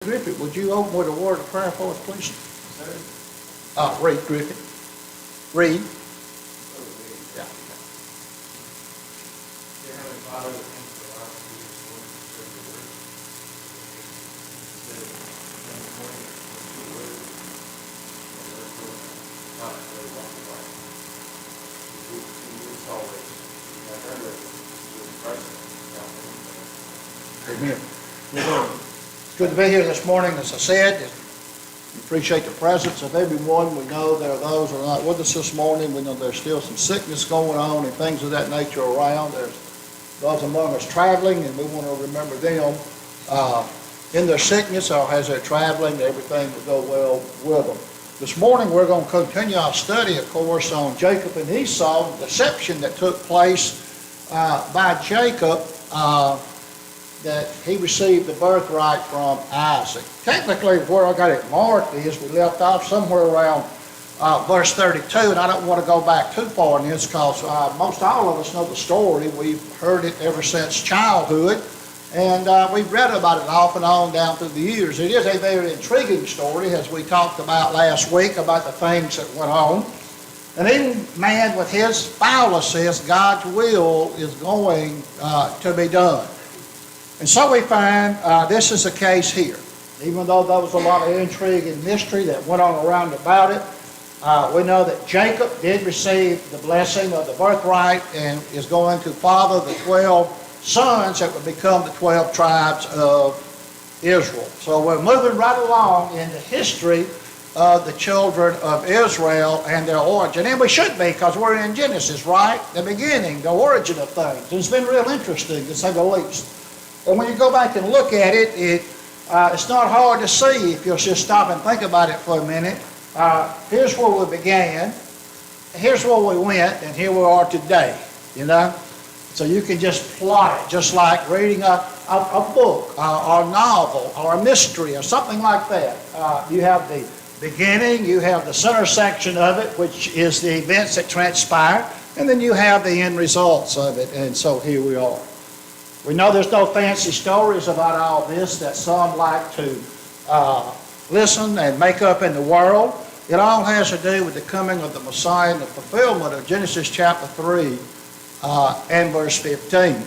Griffith, would you open with a word of prayer for us, please? Reed Griffith. Reed. Yeah. Dear Heavenly Father, we thank you for allowing us to be this morning to serve your word. That this morning, with your word, that we're going to not really walk the way. We use always. We have our living. We are present. Amen. It's good to be here this morning. As I said, we appreciate the presence of everyone. We know there are those who are not with us this morning. We know there's still some sickness going on and things of that nature around. There's those among us traveling, and we want to remember them in their sickness or as they're traveling, everything will go well with them. This morning we're going to continue our study, of course, on Jacob and Esau, the deception that took place by Jacob, that he received the birthright from Isaac. Technically, where I got it marked is we left off somewhere around verse 32, and I don't want to go back too far in this because most all of us know the story. We've heard it ever since childhood, and we've read about it off and on down through the years. It is a very intriguing story, as we talked about last week, about the things that went on. And even man with his fallacies, God's will is going to be done. And so we find this is the case here. Even though there was a lot of intrigue and mystery that went on around about it, we know that Jacob did receive the blessing of the birthright and is going to father the 12 sons that would become the 12 tribes of Israel. So we're moving right along in the history of the children of Israel and their origin. And we should be, because we're in Genesis, right? The beginning, the origin of things. It's been real interesting, to say the least. And when you go back and look at it, it's not hard to see if you'll just stop and think about it for a minute. Here's where we began, here's where we went, and here we are today, you know? So you can just plot it, just like reading a book, or a novel, or a mystery, or something like that. You have the beginning, you have the center section of it, which is the events that transpire, and then you have the end results of it, and so here we are. We know there's no fancy stories about all this that some like to listen and make up in the world. It all has to do with the coming of the Messiah and the fulfillment of Genesis chapter 3 and verse 15.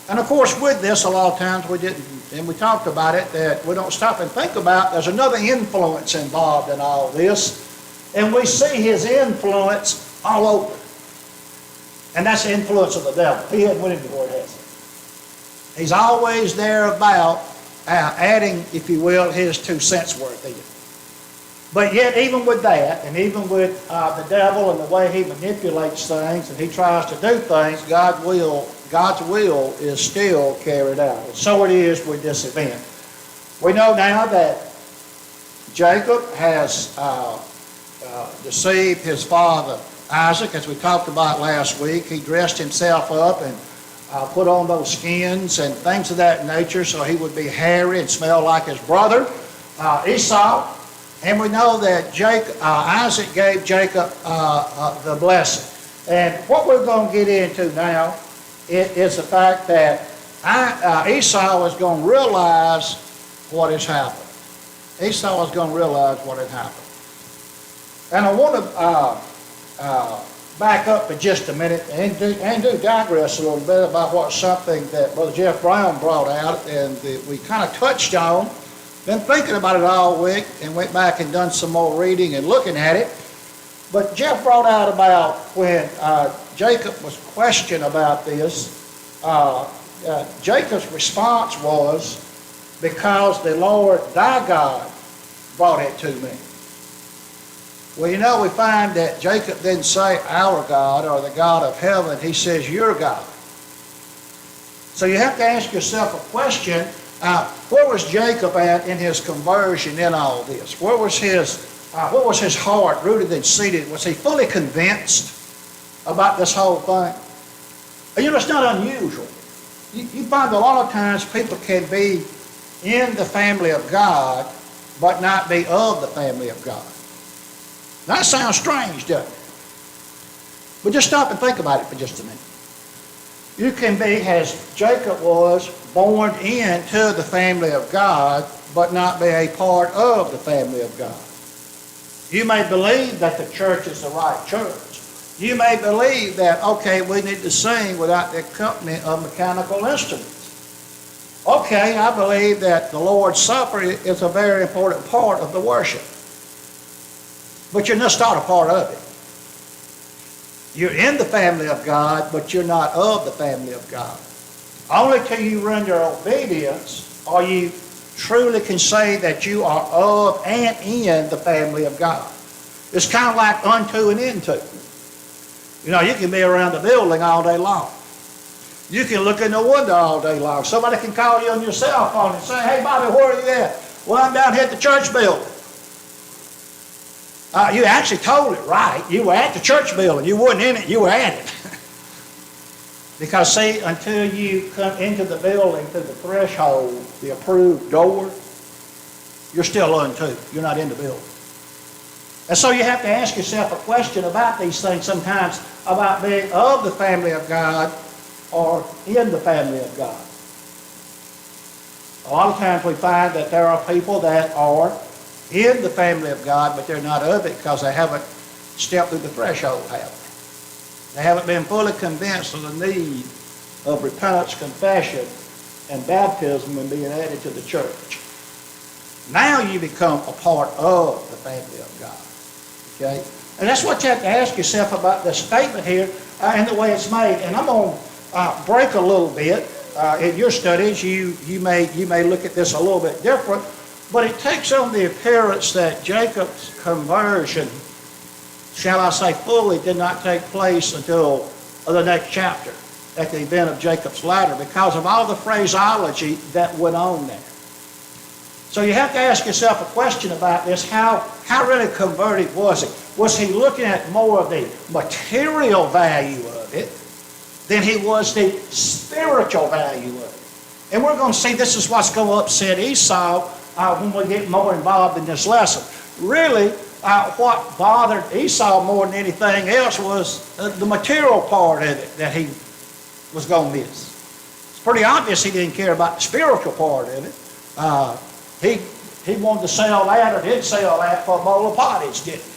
And of course with this, a lot of times we didn't, and we talked about it, that we don't stop and think about there's another influence involved in all this. And we see his influence all over. And that's the influence of the devil. He hadn't went into where it has. He's always there about adding, if you will, his 2 cents worth in it. But yet, even with that, and even with the devil and the way he manipulates things and he tries to do things, God's will is still carried out. And so it is with this event. We know now that Jacob has deceived his father Isaac, as we talked about last week. He dressed himself up and put on those skins and things of that nature so he would be hairy and smell like his brother Esau. And we know that Isaac gave Jacob the blessing. And what we're going to get into now is the fact that Esau is going to realize what has happened. Esau is going to realize what had happened. And I want to back up for just a minute and do digress a little bit about what something that Brother Jeff Brown brought out and that we kind of touched on. Been thinking about it all week and went back and done some more reading and looking at it. But Jeff brought out about when Jacob was questioned about this, Jacob's response was, because the Lord thy God brought it to me. Well, you know, we find that Jacob didn't say our God or the God of heaven. He says your God. So you have to ask yourself a question. Where was Jacob at in his conversion in all this? What was his heart rooted and seated? Was he fully convinced about this whole thing? You know, it's not unusual. You find a lot of times people can be in the family of God but not be of the family of God. That sounds strange, doesn't it? But just stop and think about it for just a minute. You can be, as Jacob was, born into the family of God, but not be a part of the family of God. You may believe that the church is the right church. You may believe that, okay, we need to sing without the accompaniment of mechanical instruments. Okay, I believe that the Lord's Supper is a very important part of the worship. But you're just not a part of it. You're in the family of God, but you're not of the family of God. Only till you render obedience are you truly can say that you are of and in the family of God. It's kind of like unto and into. You know, you can be around the building all day long. You can look in the window all day long. Somebody can call you on your cell phone and say, hey, Bobby, where are you at? Well, I'm down here at the church building. You actually told it right. You were at the church building. You weren't in it, you were at it. Because see, until you come into the building through the threshold, the approved door, you're still unto. You're not in the building. And so you have to ask yourself a question about these things sometimes, about being of the family of God or in the family of God. A lot of times we find that there are people that are in the family of God, but they're not of it because they haven't stepped through the threshold, have they? They haven't been fully convinced of the need of repentance, confession, and baptism and being added to the church. Now you become a part of the family of God. Okay? And that's what you have to ask yourself about the statement here and the way it's made. And I'm going to break a little bit. In your studies, you may look at this a little bit different, but it takes on the appearance that Jacob's conversion, shall I say fully, did not take place until the next chapter at the event of Jacob's ladder because of all the phraseology that went on there. So you have to ask yourself a question about this. How really converted was he? Was he looking at more of the material value of it than he was the spiritual value of it? And we're going to see this is what's going to upset Esau when we get more involved in this lesson. Really, what bothered Esau more than anything else was the material part of it that he was going to miss. It's pretty obvious he didn't care about the spiritual part of it. He wanted to sell that or did sell that for a bowl of pottage, didn't he?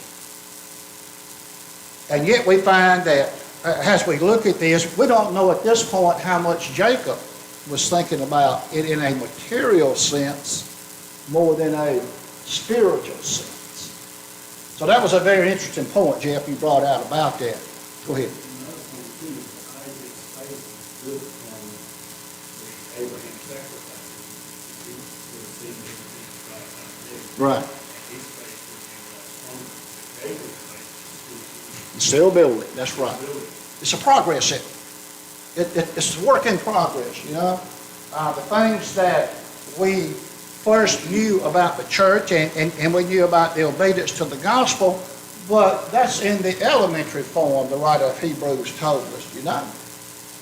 And yet we find that as we look at this, we don't know at this point how much Jacob was thinking about it in a material sense more than a spiritual sense. So that was a very interesting point, Jeff, you brought out about that. Go ahead. Right. Still building, that's right. It's a progress. It's a work in progress, you know. The things that we first knew about the church and we knew about the obedience to the gospel, but that's in the elementary form, the writer of Hebrews told us, you know.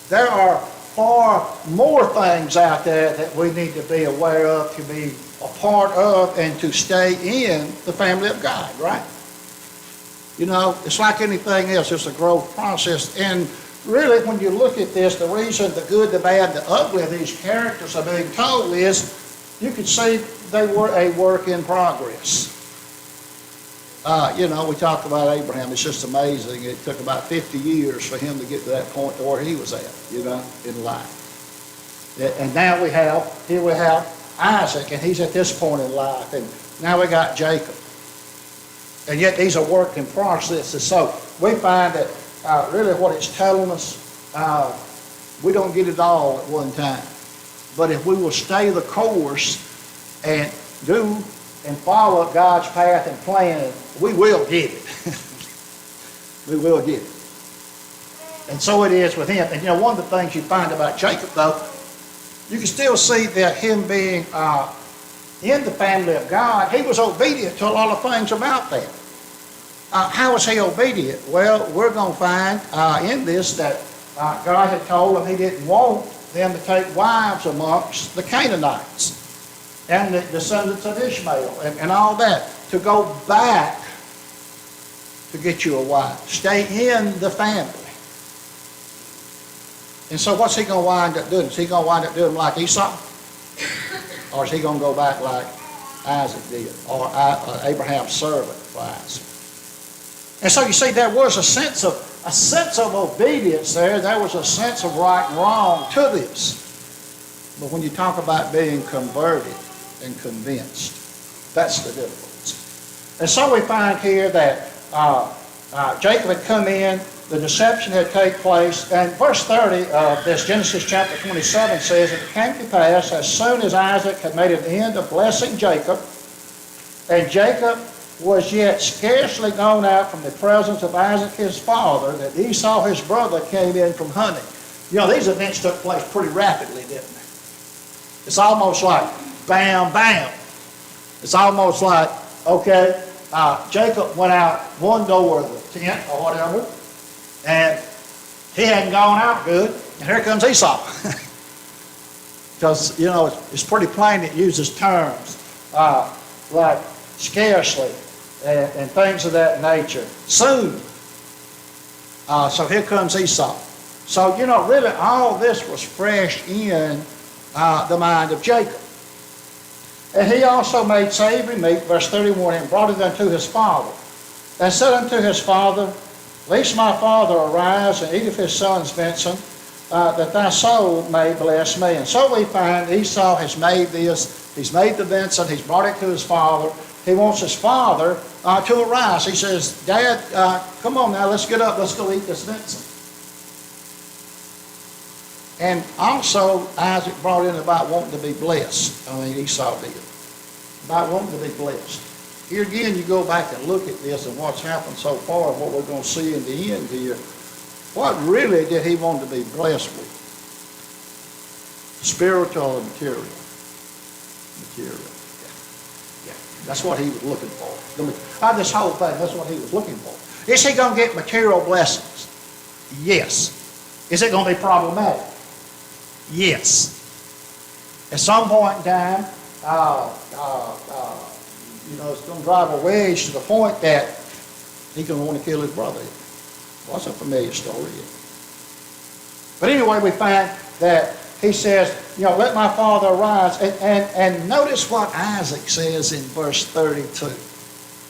There are far more things out there that we need to be aware of, to be a part of, and to stay in the family of God, right? You know, it's like anything else. It's a growth process. And really, when you look at this, the reason the good, the bad, the ugly of these characters are being told is you could see they were a work in progress. You know, we talked about Abraham. It's just amazing. It took about 50 years for him to get to that point to where he was at, you know, in life. And now here we have Isaac, and he's at this point in life. And now we got Jacob. And yet these are work in processes. So we find that really what it's telling us, we don't get it all at one time. But if we will stay the course and do and follow God's path and plan, we will get it. We will get it. And so it is with him. And you know, one of the things you find about Jacob, though, you can still see that him being in the family of God, he was obedient to a lot of things about that. How was he obedient? Well, we're going to find in this that God had told him he didn't want them to take wives amongst the Canaanites and the descendants of Ishmael and all that, to go back to get you a wife. Stay in the family. And so what's he going to wind up doing? Is he going to wind up doing like Esau? Or is he going to go back like Isaac did? Or Abraham's servant for Isaac? And so you see, there was a sense of obedience there. There was a sense of right and wrong to this. But when you talk about being converted and convinced, that's the difference. And so we find here that Jacob had come in, the deception had taken place, and verse 30 of this Genesis chapter 27 says, "It came to pass, as soon as Isaac had made an end of blessing Jacob, and Jacob was yet scarcely gone out from the presence of Isaac his father, that Esau his brother came in from hunting." You know, these events took place pretty rapidly, didn't they? It's almost like bam, bam. It's almost like, okay, Jacob went out one door of the tent or whatever, and he hadn't gone out good, and here comes Esau. Because, you know, it's pretty plain it uses terms like scarcely and things of that nature. Soon. So here comes Esau. So, you know, really all this was fresh in the mind of Jacob. And he also made savory meat, verse 31, and brought it unto his father. And said unto his father, "Lest my father arise and eat of his son's venison, that thy soul may bless me." And so we find Esau has made this, he's made the venison, he's brought it to his father. He wants his father to arise. He says, "Dad, come on now, let's get up, let's go eat this venison." And also, Isaac brought in about wanting to be blessed. I mean, Esau did. About wanting to be blessed. Here again, you go back and look at this and what's happened so far and what we're going to see in the end here. What really did he want to be blessed with? Spiritual or material? Material. Yeah. That's what he was looking for. This whole thing, that's what he was looking for. Is he going to get material blessings? Yes. Is it going to be problematic? Yes. At some point in time, you know, it's going to drive a wedge to the point that he's going to want to kill his brother. Well, that's a familiar story. But anyway, we find that he says, you know, "Let my father arise." And notice what Isaac says in verse 32.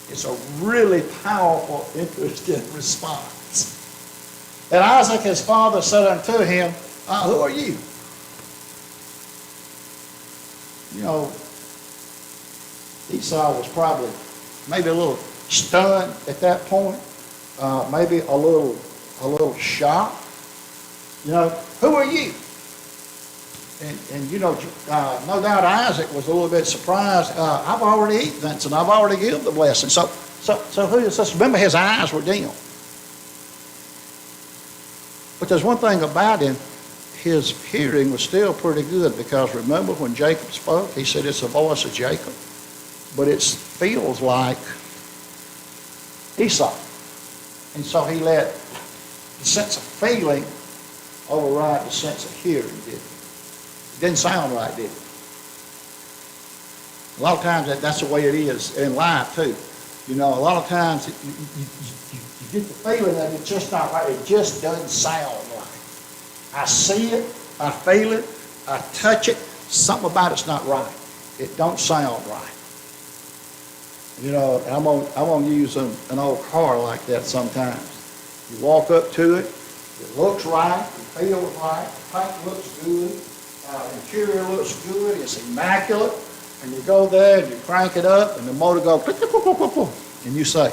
It's a really powerful, interesting response. "And Isaac his father said unto him, Who are you?" You know, Esau was probably maybe a little stunned at that point, maybe a little shocked. You know, "Who are you?" And you know, no doubt Isaac was a little bit surprised. I've already eaten venison. I've already given the blessing. So who is this? Remember, his eyes were dim. But there's one thing about him. His hearing was still pretty good, because remember when Jacob spoke, he said it's the voice of Jacob, but it feels like Esau. And so he let the sense of feeling override the sense of hearing, didn't he? It didn't sound right, did it? A lot of times that's the way it is in life too. You know, a lot of times you get the feeling that it's just not right. It just doesn't sound right. I see it, I feel it, I touch it. Something about it's not right. It don't sound right. You know, I'm gonna use an old car like that sometimes. You walk up to it, it looks right, you feel right, the paint looks good, interior looks good, it's immaculate, and you go there and you crank it up and the motor goes click, click, click, click, click, click, and you say,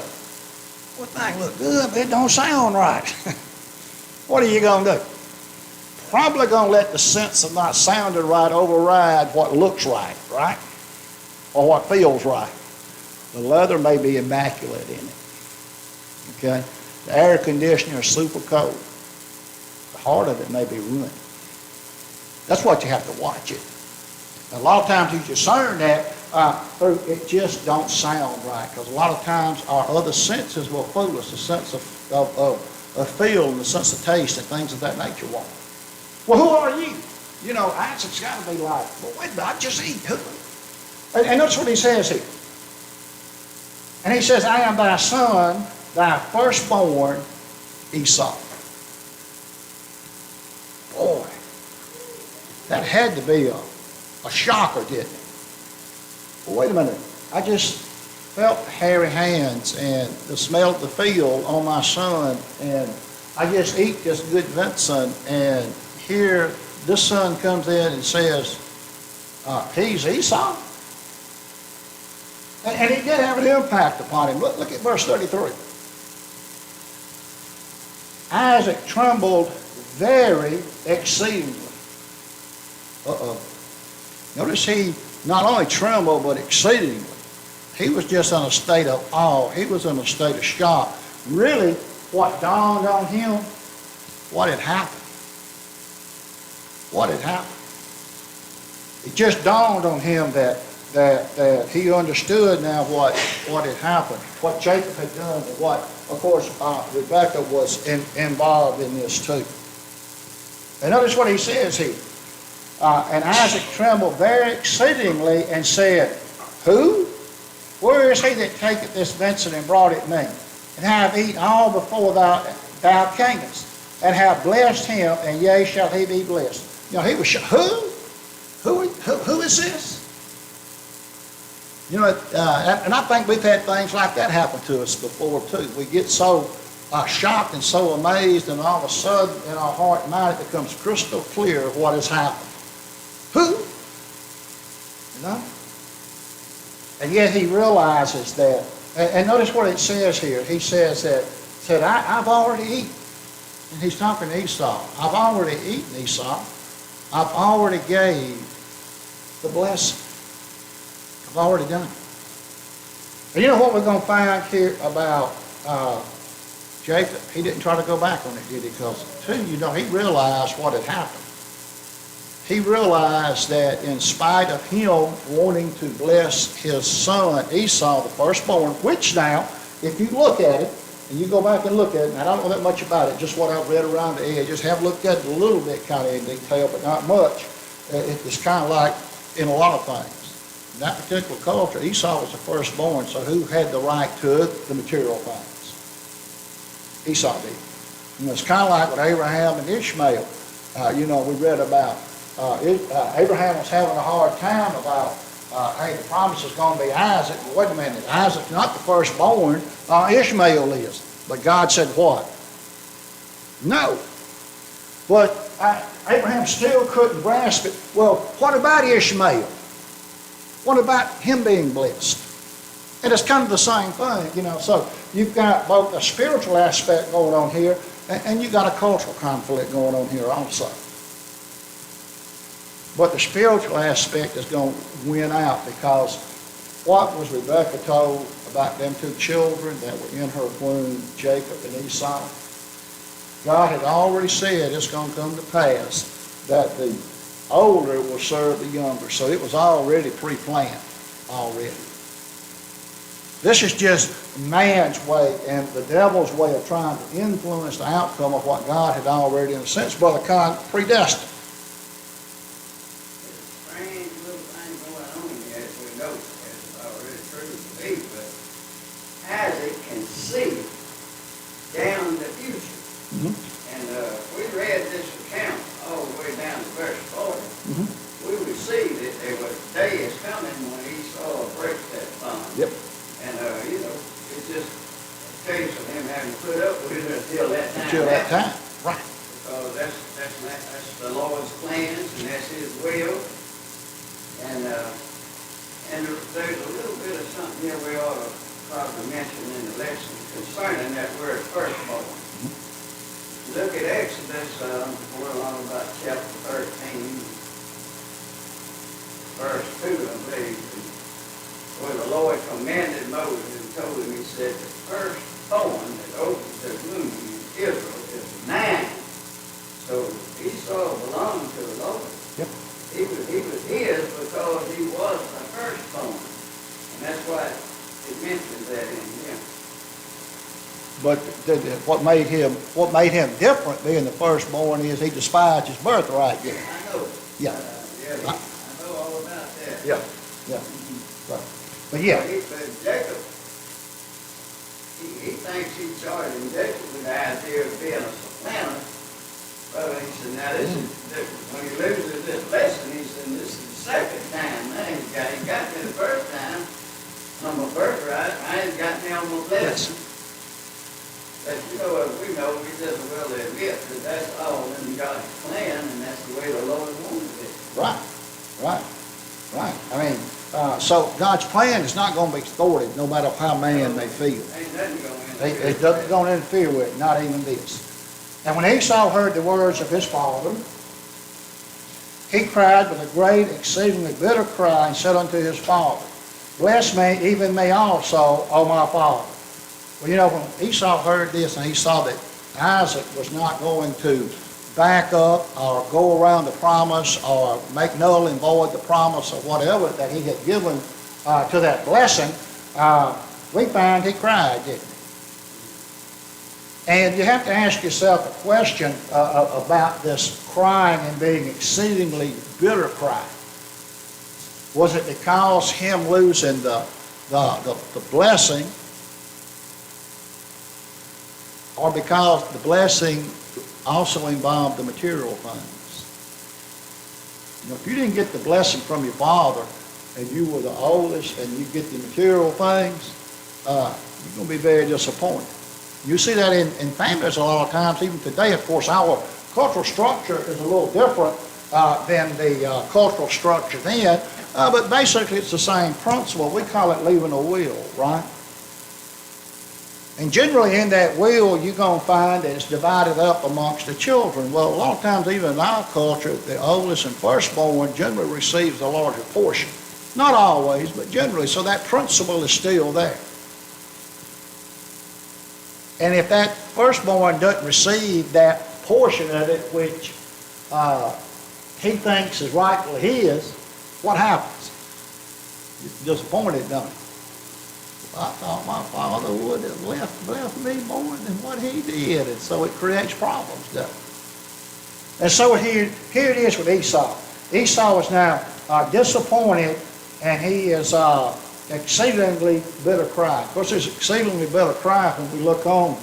"Well, thing look good, but it don't sound right." What are you gonna do? Probably gonna let the sense of not sounding right override what looks right, right? Or what feels right. The leather may be immaculate in it. Okay? The air conditioner is super cold. The heart of it may be ruined. That's what you have to watch it. A lot of times you discern that through it just don't sound right, because a lot of times our other senses will fool us. The sense of feel and the sense of taste and things of that nature won't. "Well, who are you?" You know, Isaac's got to be like, "Well, wait a minute, I just eat who?" And notice what he says here. And he says, "I am thy son, thy firstborn, Esau." Boy, That had to be a shocker, didn't it? Well, wait a minute. I just felt hairy hands and the smell of the field on my son, and I just eat this good venison, and here this son comes in and says, he's Esau. And he did have an impact upon him. Look at verse 33. Isaac trembled very exceedingly. Uh-oh. Notice he not only trembled, but exceedingly. He was just in a state of awe. He was in a state of shock. Really, what dawned on him, what had happened. What had happened. It just dawned on him that he understood now what had happened, what Jacob had done, and what, of course, Rebekah was involved in this too. And notice what he says here. And Isaac trembled very exceedingly and said, Who? Where is he that taketh this venison and brought it me? And have eaten all before thou camest, and have blessed him, and yea, shall he be blessed. You know, he was who? Who is this? You know, and I think we've had things like that happen to us before too. We get so shocked and so amazed, and all of a sudden in our heart and mind it becomes crystal clear what has happened. Who? You know? And yet he realizes that, and notice what it says here. He says I've already eaten. And he's talking to Esau. I've already eaten, Esau. I've already gave the blessing. I've already done it. And you know what we're going to find here about Jacob? He didn't try to go back on it, did he? Because, too, you know, he realized what had happened. He realized that in spite of him wanting to bless his son Esau, the firstborn, which now, if you look at it, and you go back and look at it, and I don't know that much about it, just what I've read around the edges, have looked at it a little bit kind of in detail, but not much. It's kind of like in a lot of things. In that particular culture, Esau was the firstborn, so who had the right to the material things? Esau did. And it's kind of like with Abraham and Ishmael. You know, we read about Abraham was having a hard time about, hey, the promise is going to be Isaac. But wait a minute, Isaac's not the firstborn. Ishmael is. But God said what? No. But Abraham still couldn't grasp it. Well, what about Ishmael? What about him being blessed? And it's kind of the same thing, you know. So you've got both a spiritual aspect going on here, and you've got a cultural conflict going on here also. But the spiritual aspect is going to win out, because what was Rebekah told about them two children that were in her womb, Jacob and Esau? God had already said it's going to come to pass that the older will serve the younger. So it was already pre-planned already. This is just man's way and the devil's way of trying to influence the outcome of what God had already, in a sense, Brother Con, predestined. Strange little thing going on here, as we know, as already true to be, but Isaac can see down the future. Mm-hmm. And we read this account all the way down to verse 40. Mm-hmm. We would see that there was a day is coming when Esau will break that bond. Yep. And, you know, it's just a case of him having to put up with it until that time. Until that time, right. Because that's the Lord's plans, and that's His will. And there's a little bit of something here we ought to probably mention in the lesson concerning that word firstborn. Look at Exodus, we're on about chapter 13, verse 2, I believe, where the Lord commanded Moses and told him, He said, the firstborn that opens the womb in Israel is mine. So Esau belonged to the Lord. Yep. He was his because he was the firstborn. And that's why it mentions that in here. But what made him different, being the firstborn, is he despised his birthright. I know. Yeah. I know all about that. Yeah. Yeah. Right. But yeah. But Jacob, he thinks he's charging Jacob with the idea of being a supplanter Well, he said, now this is, when he loses this blessing, he said, this is the second time. Now he got me the first time on my birthright. I ain't got me on my blessing. But you know, we just well admit that that's all in God's plan, and that's the way the Lord wanted it. Right. I mean, so God's plan is not going to be thwarted, no matter how man may feel. Ain't nothing going to interfere. It doesn't going to interfere with it, not even this. And when Esau heard the words of his father, he cried with a great, exceedingly bitter cry, and said unto his father, Bless me, even me also, O my father. Well, you know, when Esau heard this and he saw that Isaac was not going to back up or go around the promise or make null and void the promise or whatever that he had given to that blessing, we find he cried, didn't he? And you have to ask yourself a question about this crying and being exceedingly bitter cry. Was it because him losing the blessing, or because the blessing also involved the material things? You know, if you didn't get the blessing from your father and you were the oldest and you get the material things, you're going to be very disappointed. You see that in families a lot of times, even today. Of course, our cultural structure is a little different than the cultural structure then, but basically it's the same principle. We call it leaving a will, right? And generally in that will, you're going to find that it's divided up amongst the children. Well, a lot of times, even in our culture, the oldest and firstborn generally receives a larger portion. Not always, but generally. So that principle is still there. And if that firstborn doesn't receive that portion of it, which he thinks is rightfully his, what happens? You're disappointed, don't you? I thought my father would have left me more than what he did. And so it creates problems, doesn't it? And so here it is with Esau. Esau is now disappointed, and he is exceedingly bitter cry. Of course, there's exceedingly bitter cry when we look on.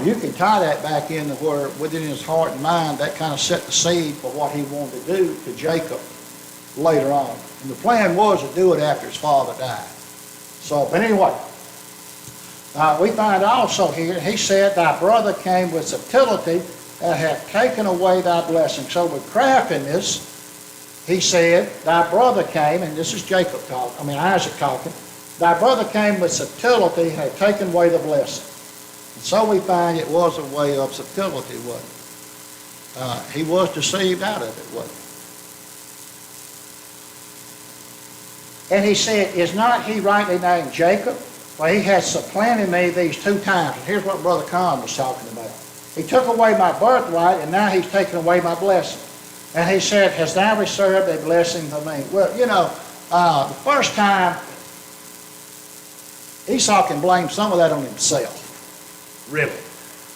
You can tie that back into where within his heart and mind that kind of set the seed for what he wanted to do to Jacob later on. And the plan was to do it after his father died. So, but anyway, we find also here, he said, Thy brother came with subtlety and hath taken away thy blessing. So with craftiness, he said, Thy brother came, and this is Isaac talking, Thy brother came with subtlety and had taken away the blessing. And so we find it was a way of subtlety, wasn't it? He was deceived out of it, wasn't he? And he said, Is not he rightly named Jacob? For he has supplanted me these 2 times. And here's what Brother Con was talking about. He took away my birthright, and now he's taken away my blessing. And he said, Hast thou reserved a blessing for me? Well, you know, the first time, Esau can blame some of that on himself. Really.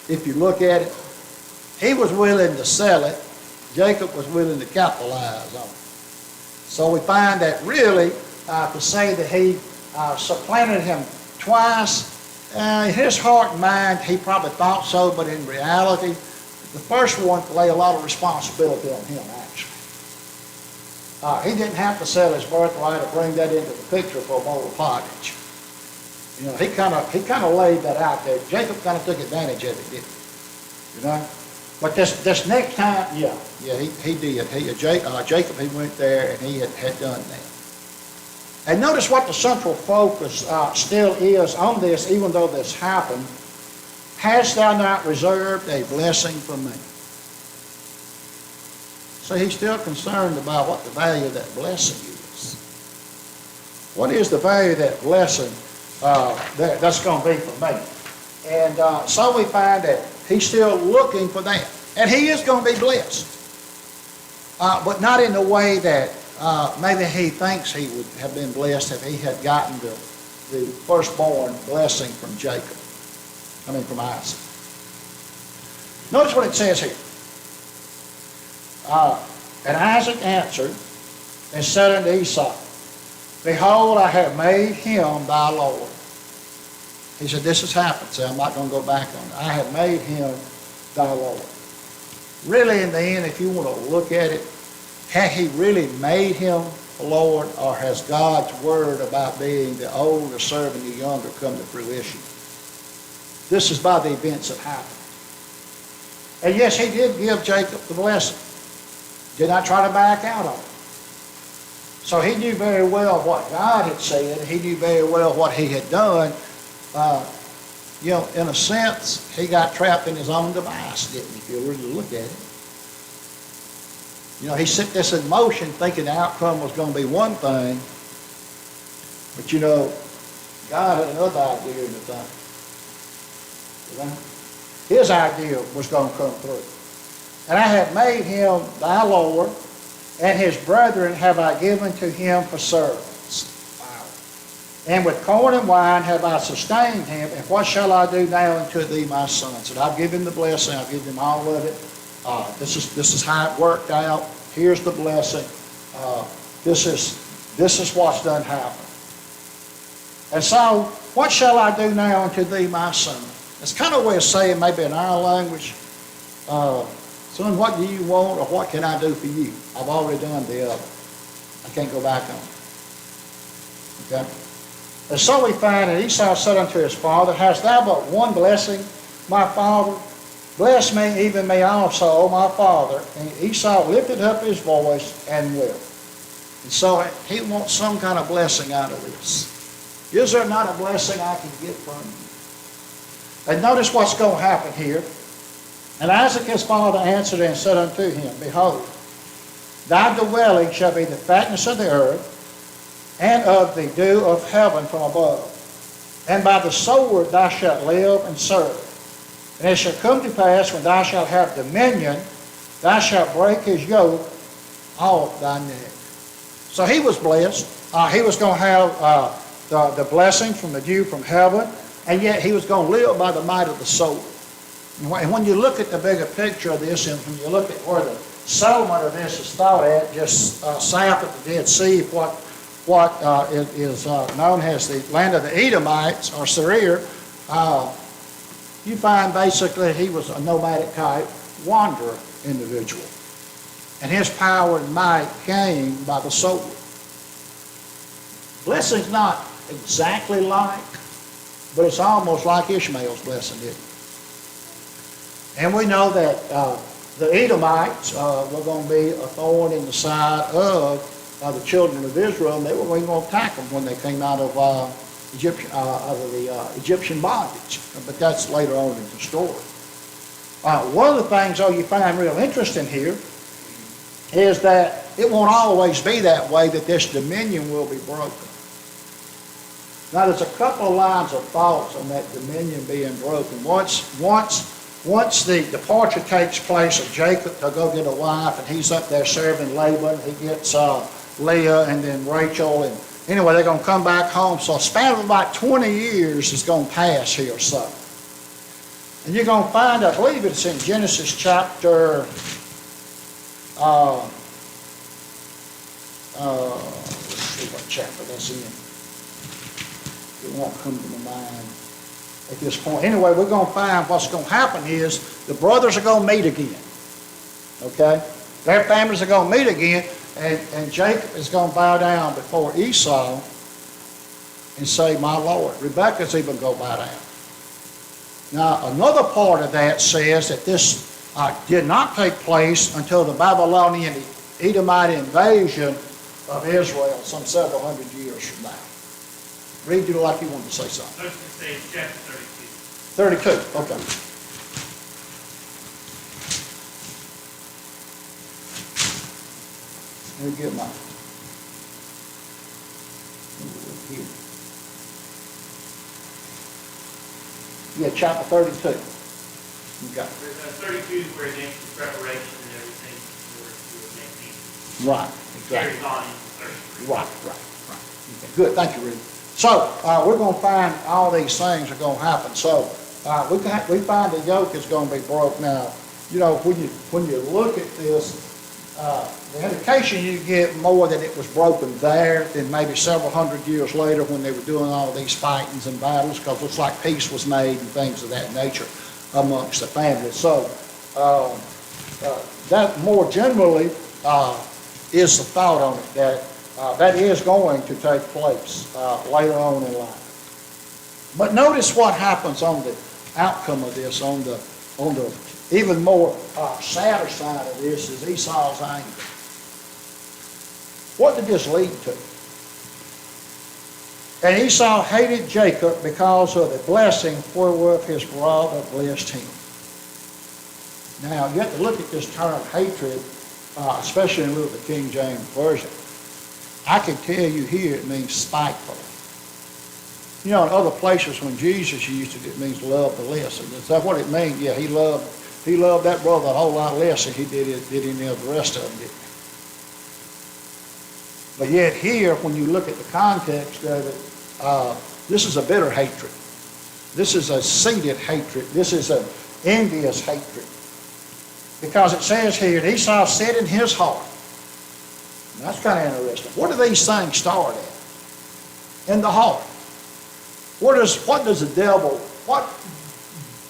If you look at it, he was willing to sell it. Jacob was willing to capitalize on it. So we find that really, to say that he supplanted him twice, in his heart and mind, he probably thought so, but in reality, the first one lay a lot of responsibility on him, actually. He didn't have to sell his birthright or bring that into the picture for a bowl of pottage. You know, he kind of laid that out there. Jacob kind of took advantage of it, didn't he? You know? But this next time, yeah, he did. Jacob, he went there and he had done that. And notice what the central focus still is on this, even though this happened. Hast thou not reserved a blessing for me? So he's still concerned about what the value of that blessing is. What is the value of that blessing that's going to be for me? And so we find that he's still looking for that. And he is going to be blessed. But not in the way that maybe he thinks he would have been blessed if he had gotten the firstborn blessing from from Isaac. Notice what it says here. And Isaac answered and said unto Esau, Behold, I have made him thy Lord. He said, this has happened, so I'm not going to go back on it. I have made him thy Lord. really in the end, if you want to look at it, had he really made him the Lord, or has God's word about being the older serving the younger come to fruition? This is by the events that happened. And yes, he did give Jacob the blessing. Did not try to back out of it. So he knew very well what God had said. He knew very well what he had done. In a sense, he got trapped in his own device, didn't he, if you really look at it? He set this in motion thinking the outcome was going to be one thing. But God had another idea in the thing. His idea was going to come through. And I have made him thy Lord, and his brethren have I given to him for servants. Wow. And with corn and wine have I sustained him, and what shall I do now unto thee, my son? So I've given him the blessing, I've given him all of it. This is how it worked out. Here's the blessing. This is what's done happen. And so, what shall I do now unto thee, my son? It's kind of a way of saying, maybe in our language, son, what do you want, or what can I do for you? I've already done the other. I can't go back on it. Okay? And so we find that Esau said unto his father, hast thou but one blessing, my father? Bless me, even me also, O my father. And Esau lifted up his voice and wept. And so he wants some kind of blessing out of this. Is there not a blessing I can get from you? And notice what's going to happen here. And Isaac his father answered and said unto him, behold, thy dwelling shall be the fatness of the earth, and of the dew of heaven from above. And by the sword thou shalt live and serve. And it shall come to pass, when thou shalt have dominion, thou shalt break his yoke off thy neck. So he was blessed. He was going to have the blessing from the dew from heaven, and yet he was going to live by the might of the sword. And when you look at the bigger picture of this, and when you look at where the settlement of this is thought at, just south of the Dead Sea, what is known as the land of the Edomites, or Seir, you find basically he was a nomadic type wanderer individual. And his power and might came by the sword. Blessing's not exactly like, but it's almost like Ishmael's blessing, isn't it? And we know that the Edomites were going to be a thorn in the side of the children of Israel, and they were going to attack them when they came out of the Egyptian bondage. But that's later on in the story. One of the things, though, you find real interesting here is that it won't always be that way, that this dominion will be broken. Now, there's a couple of lines of thoughts on that dominion being broken. Once the departure takes place of Jacob to go get a wife, and he's up there serving Laban, he gets Leah and then Rachel, and anyway, they're going to come back home. So a span of about 20 years is going to pass here or so. And you're going to find, I believe it's in Genesis chapter, let's see what chapter that's in. It won't come to my mind at this point. Anyway, we're going to find what's going to happen is the brothers are going to meet again. Okay? Their families are going to meet again, and Jacob is going to bow down before Esau and say, my Lord. Rebekah's even going to bow down. Now, another part of that says that this did not take place until the Babylonian Edomite invasion of Israel some several hundred years from now. Read you like you wanted to say something. I was going to say chapter 32. 32, okay. Let me get mine. Here. Yeah, chapter 32. You got it. 32 is where it makes the preparation and everything for to make these. Right, exactly. Carries on into 33. Right. Okay, good, thank you, Rudy. So, we're going to find all these things are going to happen. So, we find the yoke is going to be broke now. You know, when you look at this, the indication you get more that it was broken there than maybe several hundred years later when they were doing all these fightings and battles, because it looks like peace was made and things of that nature amongst the family. So, that more generally is the thought on it, that that is going to take place later on in life. But notice what happens on the outcome of this, on the even more sadder side of this is Esau's anger. What did this lead to? And Esau hated Jacob because of the blessing wherewith his brother blessed him. Now, you have to look at this term hatred, especially in the King James Version. I can tell you here it means spiteful. You know, in other places when Jesus used it, it means love the less. And is that what it means? Yeah, he loved that brother a whole lot less than he did any of the rest of them, didn't he? But yet here, when you look at the context of it, this is a bitter hatred. This is a seated hatred. This is an envious hatred. Because it says here, Esau said in his heart. And that's kind of interesting. Where do these things start at? In the heart. What does the devil, what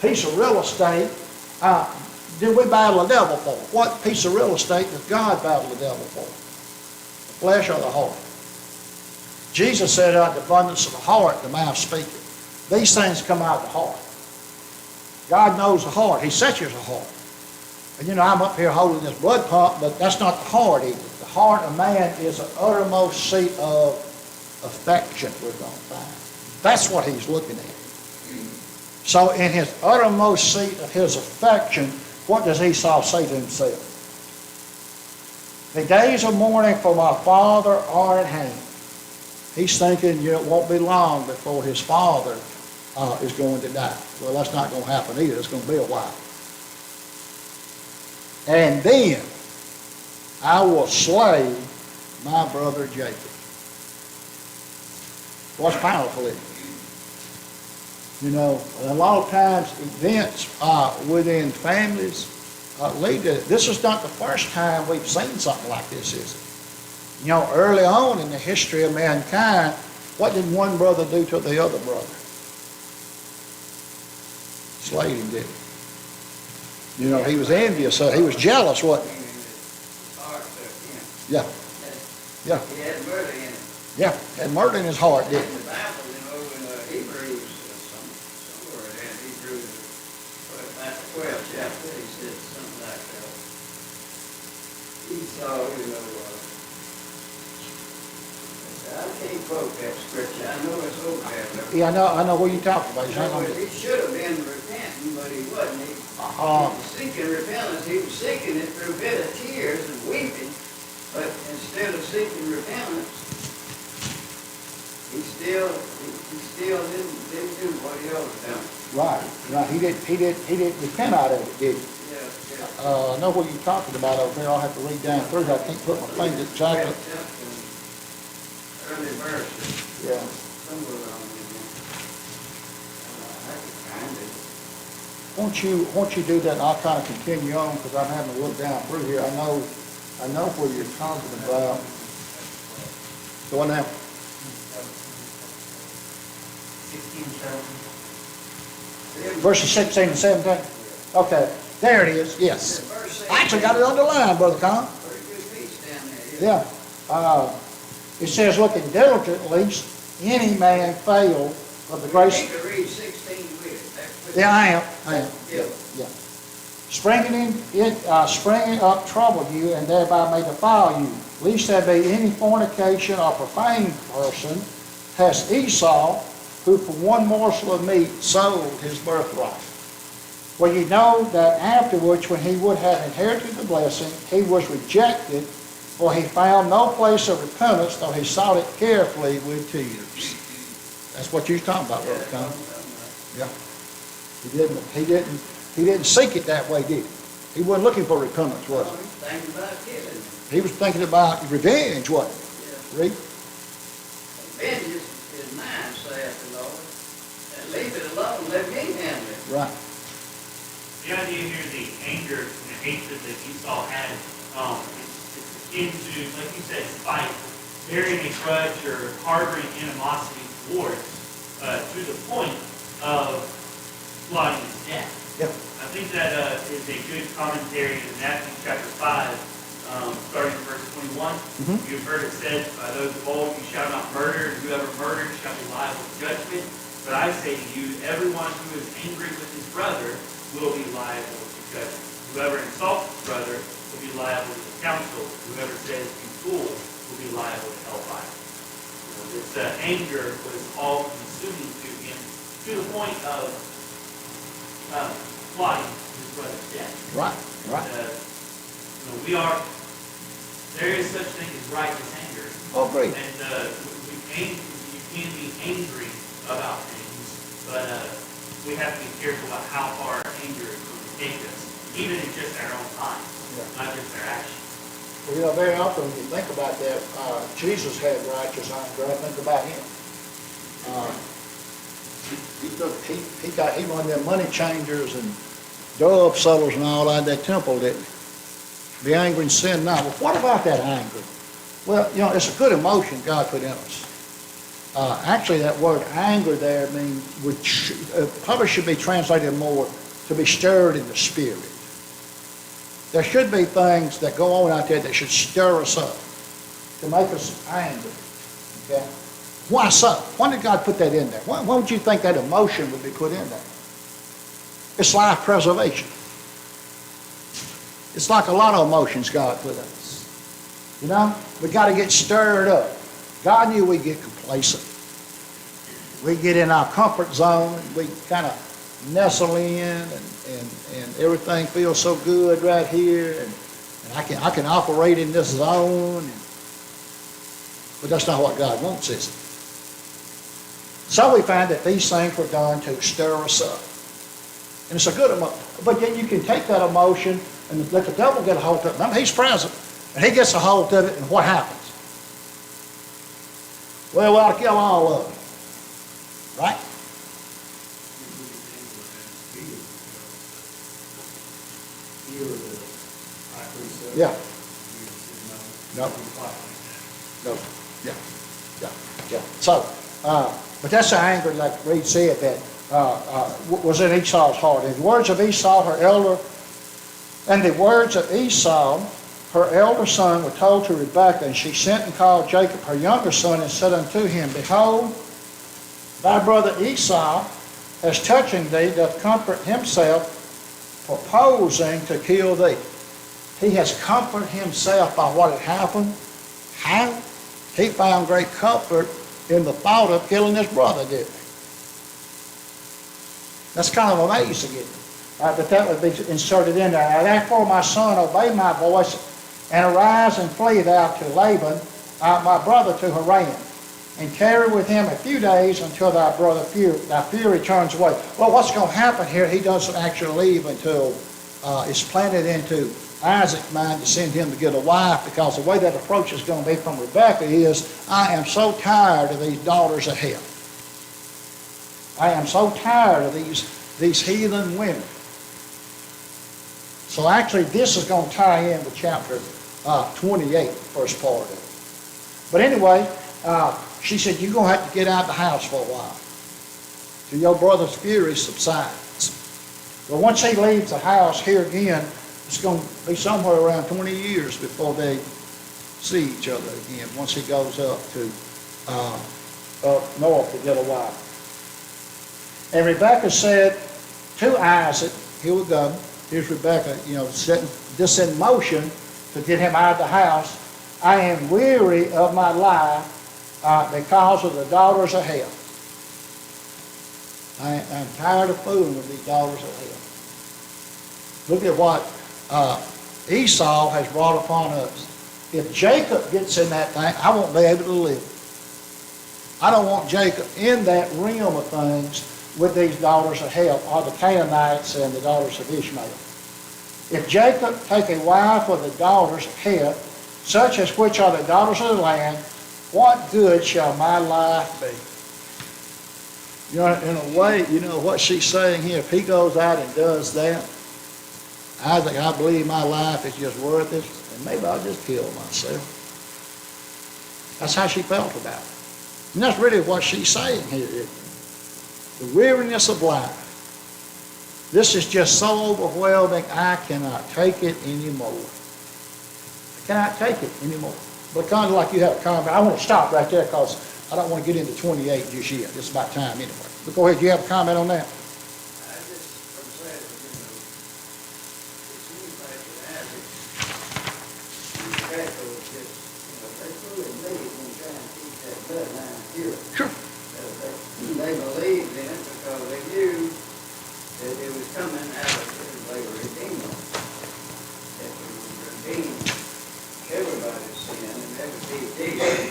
piece of real estate did we battle the devil for? What piece of real estate does God battle the devil for? The flesh or the heart? Jesus said, out of the abundance of the heart, the mouth speaketh. These things come out of the heart. God knows the heart. He searches the heart. And you know, I'm up here holding this blood pump, but that's not the heart either. The heart of man is the uttermost seat of affection, we're going to find. That's what he's looking at. So in his uttermost seat of his affection, what does Esau say to himself? The days of mourning for my father are at hand. He's thinking, you know, it won't be long before his father is going to die. Well, that's not going to happen either. It's going to be a while. And then I will slay my brother Jacob. What's powerful in it? You know, a lot of times events within families lead to it. This is not the first time we've seen something like this, is it? You know, early on in the history of mankind, what did one brother do to the other brother? Slayed him, did he? You know, he was envious, he was jealous, wasn't he? Yeah. Yeah. He had murder in it. Yeah, had murder in his heart, didn't he? In the Bible, you know, in Hebrews, somewhere in Hebrews, about the 12th chapter, he said something like that. Esau, you know, I can't quote that scripture. I know it's over there. Yeah, I know what you're talking about. He should have been repenting, but he wasn't. He was seeking repentance. He was seeking it through bitter tears and weeping. But instead of seeking repentance, he still didn't do what he ought to have done. Right. He didn't repent out of it, did he? Yeah. I know what you're talking about over there. I'll have to read down through. I can't put my finger exactly. Early verses. Yeah. Somewhere around in there. I could find it. Won't you do that, and I'll kind of continue on, because I'm having to look down through here. I know what you're talking about. Go on now. 16, 17. Verses 16 and 17. Okay, there it is, yes. I actually got it underlined, Brother Con. Pretty good piece down there. Yeah. It says, looking diligently, lest any man fail of the grace. You need to read 16 with it. Yeah, I am. Yeah. Yeah. Springing up trouble you, and thereby may defile you, lest there be any fornication or profane person, has Esau, who for one morsel of meat sold his birthright. Well, you know that afterwards, when he would have inherited the blessing, he was rejected, for he found no place of repentance, though he sought it carefully with tears. That's what you're talking about, Brother Con. Yeah. He didn't seek it that way, did he? He wasn't looking for repentance, was he? Thinking about killing. He was thinking about revenge, wasn't he? Read. Vengeance is mine, saith the Lord. And leave it alone, let me handle it. Right. The idea here, the anger and the hatred that Esau had, it's akin to, like you said, spite, bearing a grudge or harboring animosity towards, to the point of plotting his death. Yep. I think that is a good commentary in Matthew chapter 5, starting in verse 21. You've heard it said by those of old, you shall not murder, and whoever murders shall be liable to judgment. But I say to you, everyone who is angry with his brother will be liable to judgment. Whoever insults his brother will be liable to the council. Whoever says you fool will be liable to hellfire. This anger was all consuming to him, to the point of plotting his brother's death. Right, right. There is such thing as righteous anger. Oh, great. And you can be angry about things, but we have to be careful about how far our anger is going to take us, even in just our own mind, not just our actions. Well, very often when you think about that, Jesus had righteous anger. I think about him. He one of them money changers and dove settlers and all that, that temple, didn't he? Be angry and sin not. Well, what about that anger? Well, it's a good emotion God put in us. Actually, that word anger there means, probably should be translated more to be stirred in the spirit. There should be things that go on out there that should stir us up, to make us angry. Okay? Why so? Why did God put that in there? Why would you think that emotion would be put in there? It's life preservation. It's like a lot of emotions God put in us. We got to get stirred up. God knew we'd get complacent. We get in our comfort zone. We kind of nestle in, and everything feels so good right here, and I can operate in this zone. But that's not what God wants, is it? So we find that these things were done to stir us up. And it's a good emotion. But then you can take that emotion and let the devil get a hold of it. Remember, he's present, and he gets a hold of it, and what happens? Well, we ought to kill all of them. Right? Yeah. No. No. Yeah. So, but that's the anger, like Reed said, that was in Esau's heart. And the words of Esau, her elder, and the words of Esau, her elder son, were told to Rebekah, and she sent and called Jacob, her younger son, and said unto him, Behold, thy brother Esau has touching thee, doth comfort himself, purposing to kill thee. He has comforted himself by what had happened. How? He found great comfort in the thought of killing his brother, didn't he? That's kind of amazing, isn't it? But that would be inserted in there. Now, therefore, my son, obey my voice, and arise and flee thou to Laban, my brother, to Haran, and tarry with him a few days until thy fury turns away. Well, what's going to happen here? He doesn't actually leave until it's planted into Isaac's mind to send him to get a wife, because the way that approach is going to be from Rebekah is, I am so tired of these daughters of hell. I am so tired of these heathen women. So actually, this is going to tie in with chapter 28, first part of it. But anyway, she said, you're going to have to get out of the house for a while till your brother's fury subsides. But once he leaves the house here again, it's going to be somewhere around 20 years before they see each other again, once he goes up to up north to get a wife. And Rebekah said to Isaac, here we go, here's Rebekah, setting this in motion to get him out of the house. I am weary of my life because of the daughters of hell. I'm tired of fooling with these daughters of hell. Look at what Esau has brought upon us. If Jacob gets in that thing, I won't be able to live. I don't want Jacob in that realm of things with these daughters of hell, or the Canaanites and the daughters of Ishmael. If Jacob take a wife of the daughters of Heth, such as which are the daughters of the land, what good shall my life be? In a way, what she's saying here, if he goes out and does that, Isaac, I believe my life is just worthless, and maybe I'll just kill myself. That's how she felt about it. And that's really what she's saying here, isn't it? The weariness of life. This is just so overwhelming, I cannot take it anymore. I cannot take it anymore. But kind of like you have a comment, I want to stop right there because I don't want to get into 28 just yet. It's about time anyway. But go ahead, you have a comment on that? I just, from saying, it seems like it has its tobacco is just, they truly believe in trying to keep that bloodline pure. Sure. They believed in it because they knew that it was coming out of they were redeemed. That it would redeem everybody's sin and never be dead.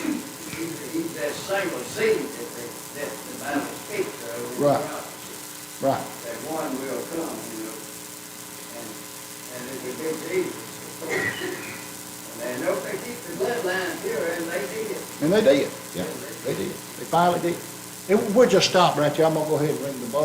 He's that single seed that the Bible speaks of in Right. prophecy. Right. That one will come, and it would be Jesus, of course. And they know if they keep the bloodline pure, and they did. And they did. Yeah, they did. They finally did. We'll just stop right there. I'm gonna go ahead and ring the bell.